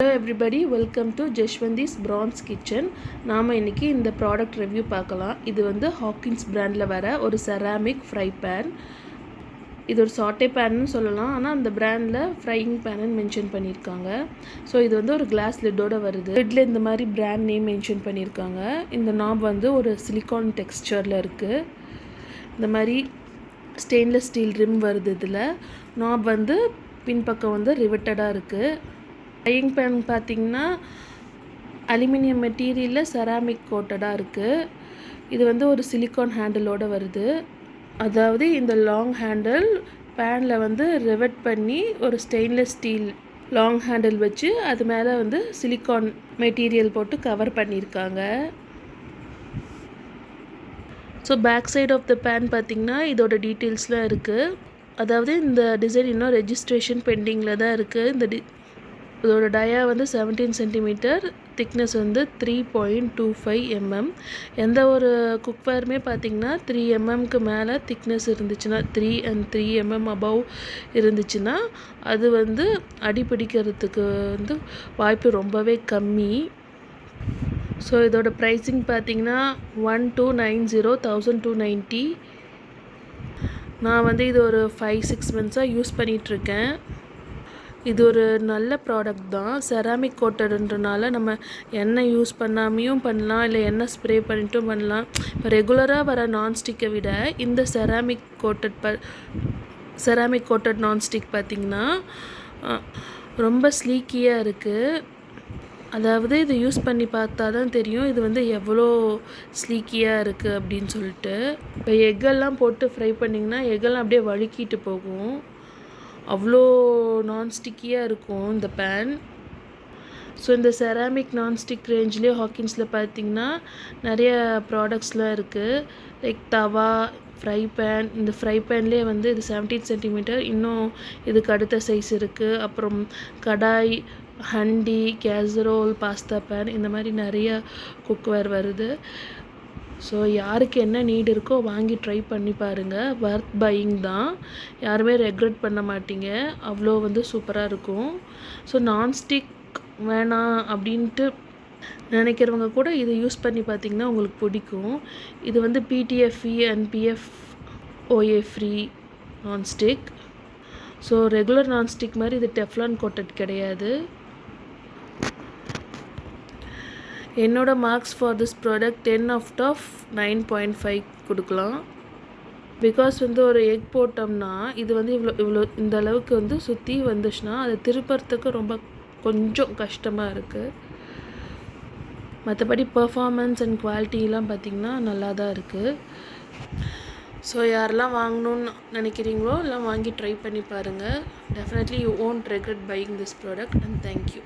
Hello everybody, welcome to Jeshwanti's Bronze Kitchen. நாம இன்னைக்கு இந்த ப்ராடக்ட் ரிவ்யூ பார்க்கலாம். இது வந்து ஹாக்கின்ஸ் பிராண்டில் வர ஒரு செராமிக் ஃப்ரை பேன். இது ஒரு சாட்டே பேன்னு சொல்லலாம், ஆனால் அந்த பிராண்டில் ஃப்ரையிங் பேன்னு மென்ஷன் பண்ணியிருக்காங்க. ஸோ இது வந்து ஒரு கிளாஸ் லிட்டோட வருது. லிட்டில் இந்த மாதிரி பிராண்ட் நேம் மென்ஷன் பண்ணியிருக்காங்க. இந்த நாப் வந்து ஒரு சிலிக்கான் டெக்ஸ்சரில் இருக்குது. இந்த மாதிரி ஸ்டெயின்லெஸ் ஸ்டீல் ரிம் வருது. இதில் நாப் வந்து பின்பக்கம் வந்து ரிவெட்டடாக இருக்குது. ஃப்ரையிங் பேன் பார்த்திங்கன்னா அலுமினியம் மெட்டீரியலில் செராமிக் கோட்டடாக இருக்குது. இது வந்து ஒரு சிலிக்கான் ஹேண்டிலோடு வருது. அதாவது இந்த லாங் ஹேண்டில் பேனில் வந்து ரிவெட் பண்ணி ஒரு ஸ்டெயின்லெஸ் ஸ்டீல் லாங் ஹேண்டில் வச்சு அது மேலே வந்து சிலிக்கான் மெட்டீரியல் போட்டு கவர் பண்ணியிருக்காங்க. So back side of the pan பார்த்திங்கன்னா இதோட டீட்டெயில்ஸ்லாம் இருக்குது. அதாவது இந்த டிசைன் இன்னும் ரெஜிஸ்ட்ரேஷன் பெண்டிங்கில் தான் இருக்குது. இதோட டயா வந்து 17 சென்டிமீட்டர், திக்னஸ் வந்து 3.25 mm. எந்த ஒரு குக்வேருமே பார்த்திங்கன்னா 3 mmக்கு மேலே திக்னஸ் இருந்துச்சுன்னா, 3 and 3 mm above இருந்துச்சுன்னா அது வந்து அடி பிடிக்கிறதுக்கு வந்து வாய்ப்பு ரொம்பவே கம்மி. ஸோ இதோட ப்ரைஸிங் பார்த்திங்கன்னா 1290 நான் வந்து இது ஒரு 5-6 மந்த்ஸாக யூஸ் பண்ணிகிட்ருக்கேன். இது ஒரு நல்ல ப்ராடக்ட் தான். செராமிக் கோட்டடுன்றனால நம்ம எண்ணெய் யூஸ் பண்ணாமையும் பண்ணலாம், இல்லை எண்ணெய் ஸ்ப்ரே பண்ணிட்டும் பண்ணலாம். இப்போ ரெகுலராக வர நான்ஸ்டிக்கை விட இந்த செராமிக் கோட்டட் நான்ஸ்டிக் பார்த்திங்கன்னா ரொம்ப ஸ்லீக்கியாக இருக்குது. அதாவது இது யூஸ் பண்ணி பார்த்தா தான் தெரியும் இது வந்து எவ்வளோ ஸ்லீக்கியாக இருக்குது அப்படின்னு சொல்லிட்டு. இப்போ எக்கெல்லாம் போட்டு ஃப்ரை பண்ணிங்கன்னா எக்கெல்லாம் அப்படியே வழுக்கிட்டு போகும். அவ்வளோ நான்ஸ்டிக்கியாக இருக்கும் இந்த பேன். ஸோ இந்த செராமிக் நான்ஸ்டிக் ரேஞ்சிலே ஹாக்கின்ஸில் பார்த்திங்கன்னா நிறைய ப்ராடக்ட்ஸ்லாம் இருக்குது. லைக் தவா, ஃப்ரை பேன். இந்த ஃப்ரை பேன்லேயே வந்து இது 17 சென்டிமீட்டர், இன்னும் இதுக்கு அடுத்த சைஸ் இருக்குது. அப்புறம் கடாய், ஹண்டி, கேசரோல், பாஸ்தா பேன், இந்த மாதிரி நிறைய குக்வேர் வருது. ஸோ யாருக்கு என்ன நீட் இருக்கோ வாங்கி ட்ரை பண்ணி பாருங்கள். வர்த் பையிங் தான், யாருமே ரெக்ரெட் பண்ண மாட்டீங்க. அவ்வளோ வந்து சூப்பராக இருக்கும். ஸோ நான்ஸ்டிக் வேணாம் அப்படின்ட்டு நினைக்கிறவங்க கூட இதை யூஸ் பண்ணி பார்த்திங்கன்னா உங்களுக்கு பிடிக்கும். இது வந்து PTFE and PFOA free nonstick. So regular nonstick மாதிரி இது டெஃப்லான் கோட்டட் கிடையாது. என்னோட மார்க்ஸ் ஃபார் திஸ் ப்ராடக்ட் 10/9.5 கொடுக்கலாம். பிகாஸ் வந்து ஒரு எக் போட்டோம்னா இது வந்து இவ்வளோ இந்த அளவுக்கு வந்து சுற்றி வந்துச்சுன்னா அதை திருப்பறதுக்கு ரொம்ப கொஞ்சம் கஷ்டமாக இருக்குது. மற்றபடி பர்ஃபார்மன்ஸ் அண்ட் குவாலிட்டிலாம் பார்த்திங்கன்னா நல்லா தான் இருக்குது. ஸோ யாரெல்லாம் வாங்கணுன்னு நினைக்கிறீங்களோ எல்லாம் வாங்கி ட்ரை பண்ணி பாருங்கள். Definitely you won't regret buying this product. And thank you.